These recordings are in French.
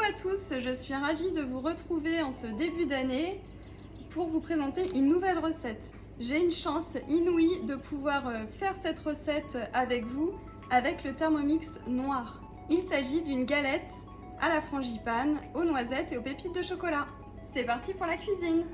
à tous, je suis ravie de vous retrouver en ce début d'année pour vous présenter une nouvelle recette. J'ai une chance inouïe de pouvoir faire cette recette avec vous avec le Thermomix noir. Il s'agit d'une galette à la frangipane, aux noisettes et aux pépites de chocolat. C'est parti pour la cuisine!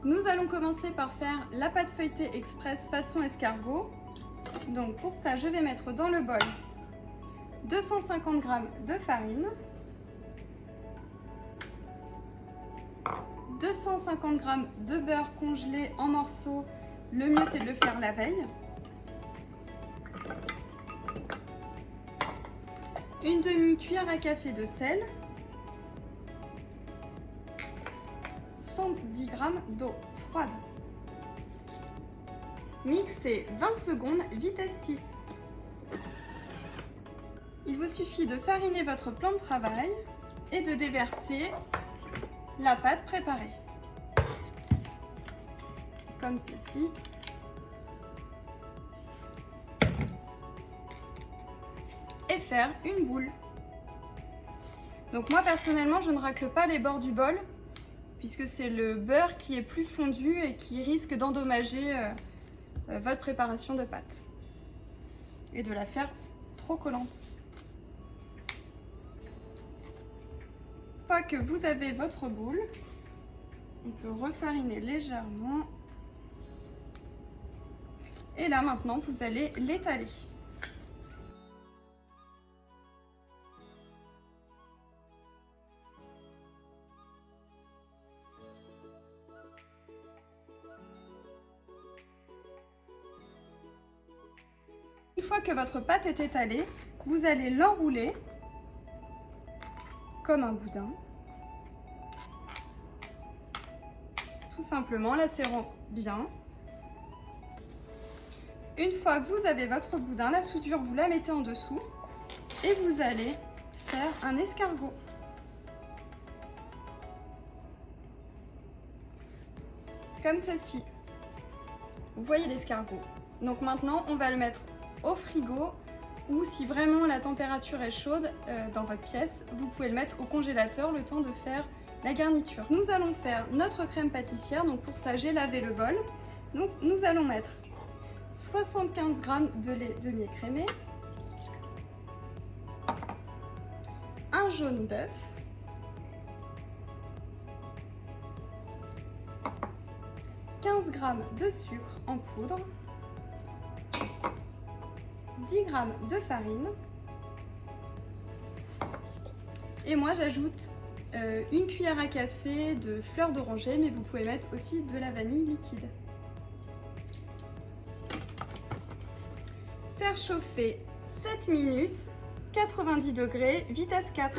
Nous allons commencer par faire la pâte feuilletée express façon escargot. Donc pour ça, je vais mettre dans le bol 250 g de farine, 250 g de beurre congelé en morceaux, le mieux c'est de le faire la veille, une demi-cuillère à café de sel, 110 g d'eau froide. Mixez 20 secondes, vitesse 6. Il vous suffit de fariner votre plan de travail et de déverser la pâte préparée, comme ceci. Et faire une boule. Donc moi personnellement, je ne racle pas les bords du bol, puisque c'est le beurre qui est plus fondu et qui risque d'endommager votre préparation de pâte et de la faire trop collante. Une fois que vous avez votre boule, on peut refariner légèrement. Et là maintenant, vous allez l'étaler. Une fois que votre pâte est étalée, vous allez l'enrouler comme un boudin, tout simplement la serrant bien. Une fois que vous avez votre boudin, la soudure, vous la mettez en dessous et vous allez faire un escargot. Comme ceci. Vous voyez l'escargot. Donc maintenant, on va le mettre au frigo, ou si vraiment la température est chaude dans votre pièce, vous pouvez le mettre au congélateur le temps de faire la garniture. Nous allons faire notre crème pâtissière, donc pour ça j'ai lavé le bol. Donc nous allons mettre 75 g de lait demi-écrémé, un jaune d'œuf, 15 g de sucre en poudre, 10 g de farine, et moi j'ajoute une cuillère à café de fleur d'oranger, mais vous pouvez mettre aussi de la vanille liquide. Faire chauffer 7 minutes, 90 degrés, vitesse 4.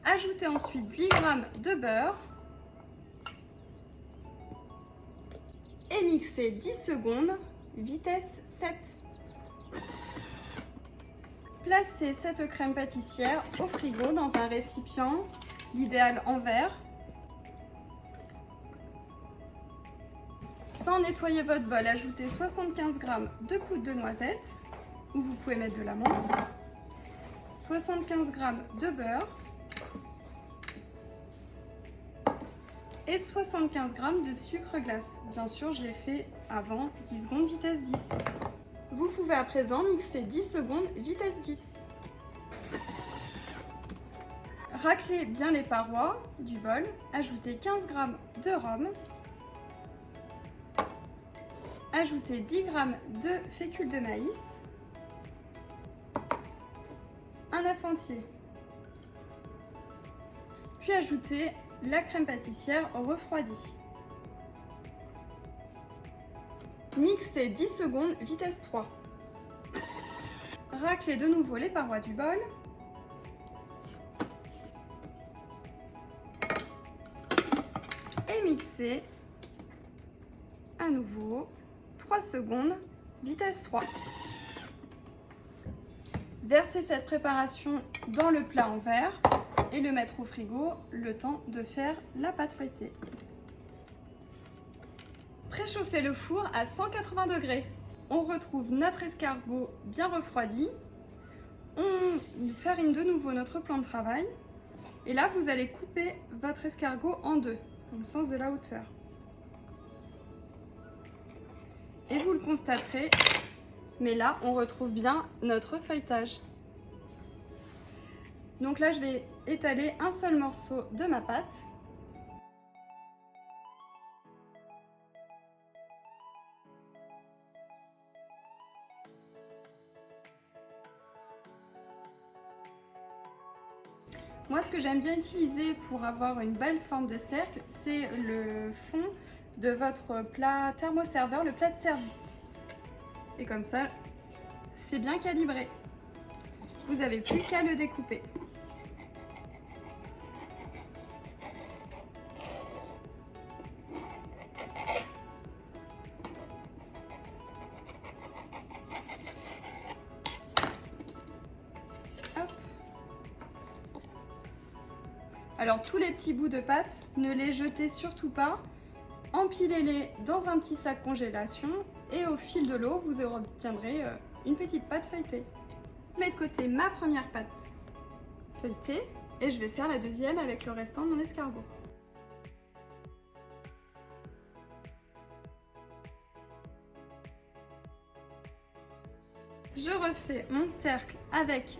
Ajoutez ensuite 10 g de beurre et mixez 10 secondes, vitesse 7. Placez cette crème pâtissière au frigo dans un récipient, l'idéal en verre. Sans nettoyer votre bol, ajoutez 75 g de poudre de noisette, ou vous pouvez mettre de l'amande, 75 g de beurre et 75 g de sucre glace. Bien sûr, je l'ai fait avant, 10 secondes, vitesse 10. Vous pouvez à présent mixer 10 secondes, vitesse 10. Raclez bien les parois du bol, ajoutez 15 g de rhum, ajoutez 10 g de fécule de maïs, un œuf entier, puis ajoutez la crème pâtissière refroidie. Mixez 10 secondes, vitesse 3. Raclez de nouveau les parois du bol. Et mixez à nouveau 3 secondes, vitesse 3. Versez cette préparation dans le plat en verre et le mettre au frigo le temps de faire la pâte feuilletée. Préchauffez le four à 180 degrés. On retrouve notre escargot bien refroidi. on farine de nouveau notre plan de travail. Et là, vous allez couper votre escargot en deux, dans le sens de la hauteur. Et vous le constaterez, mais là, on retrouve bien notre feuilletage. Donc là, je vais étaler un seul morceau de ma pâte. Moi, ce que j'aime bien utiliser pour avoir une belle forme de cercle, c'est le fond de votre plat thermoserveur, le plat de service. Et comme ça, c'est bien calibré. Vous n'avez plus qu'à le découper. Hop. Alors tous les petits bouts de pâte, ne les jetez surtout pas. Empilez-les dans un petit sac congélation et au fil de l'eau, vous obtiendrez une petite pâte feuilletée. Je mets de côté ma première pâte feuilletée et je vais faire la deuxième avec le restant de mon escargot. Je refais mon cercle avec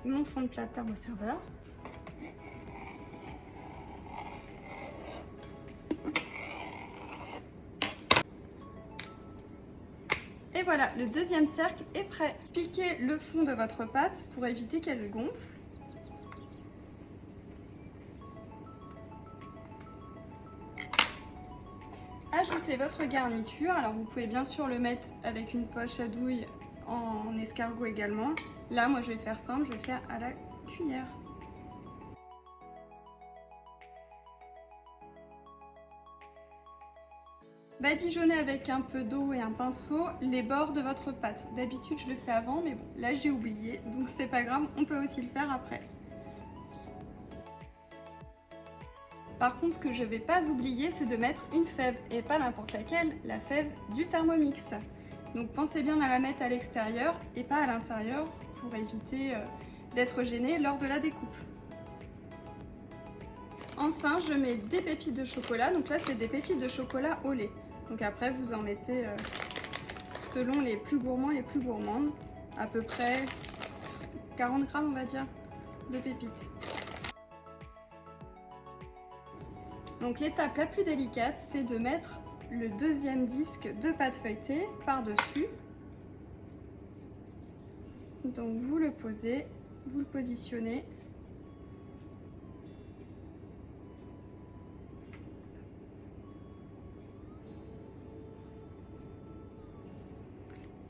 mon fond de plat thermoserveur. Et voilà, le deuxième cercle est prêt. Piquez le fond de votre pâte pour éviter qu'elle gonfle. Ajoutez votre garniture. Alors vous pouvez bien sûr le mettre avec une poche à douille en escargot également. Là, moi je vais faire simple, je vais faire à la cuillère. Badigeonnez avec un peu d'eau et un pinceau les bords de votre pâte. D'habitude je le fais avant, mais bon, là j'ai oublié, donc c'est pas grave, on peut aussi le faire après. Par contre, ce que je ne vais pas oublier, c'est de mettre une fève, et pas n'importe laquelle, la fève du Thermomix. Donc pensez bien à la mettre à l'extérieur et pas à l'intérieur pour éviter d'être gêné lors de la découpe. Enfin, je mets des pépites de chocolat, donc là c'est des pépites de chocolat au lait. Donc après vous en mettez selon les plus gourmands et les plus gourmandes, à peu près 40 grammes on va dire de pépites. Donc l'étape la plus délicate, c'est de mettre le deuxième disque de pâte feuilletée par-dessus. Donc vous le posez, vous le positionnez.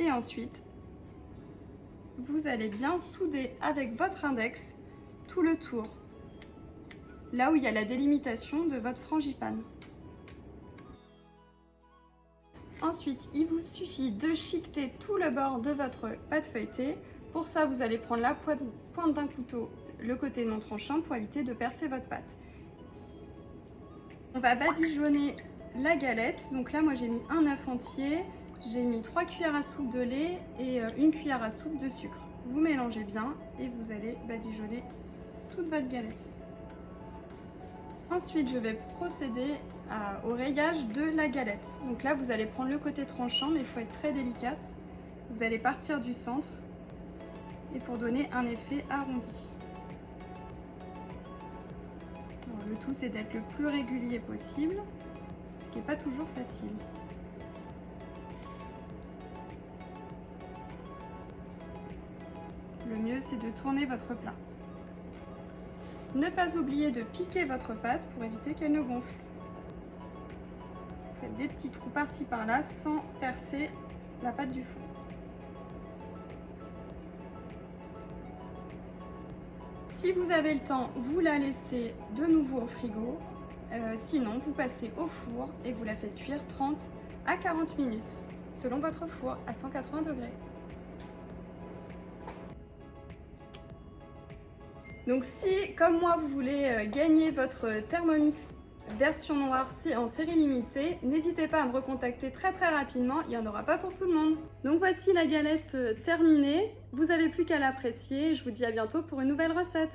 Et ensuite, vous allez bien souder avec votre index tout le tour, là où il y a la délimitation de votre frangipane. Ensuite, il vous suffit de chiqueter tout le bord de votre pâte feuilletée. Pour ça, vous allez prendre la pointe d'un couteau, le côté non tranchant, pour éviter de percer votre pâte. On va badigeonner la galette. Donc là, moi j'ai mis un œuf entier. J'ai mis 3 cuillères à soupe de lait et 1 cuillère à soupe de sucre. Vous mélangez bien et vous allez badigeonner toute votre galette. Ensuite, je vais procéder au rayage de la galette. Donc là, vous allez prendre le côté tranchant, mais il faut être très délicate. Vous allez partir du centre et pour donner un effet arrondi. Alors, le tout, c'est d'être le plus régulier possible, ce qui n'est pas toujours facile. Le mieux, c'est de tourner votre plat. Ne pas oublier de piquer votre pâte pour éviter qu'elle ne gonfle. Faites des petits trous par-ci par-là sans percer la pâte du fond. Si vous avez le temps, vous la laissez de nouveau au frigo. Sinon, vous passez au four et vous la faites cuire 30 à 40 minutes, selon votre four à 180 degrés. Donc si, comme moi, vous voulez gagner votre Thermomix version noircie en série limitée. N'hésitez pas à me recontacter très rapidement, il n'y en aura pas pour tout le monde. Donc voici la galette terminée, vous n'avez plus qu'à l'apprécier. Je vous dis à bientôt pour une nouvelle recette.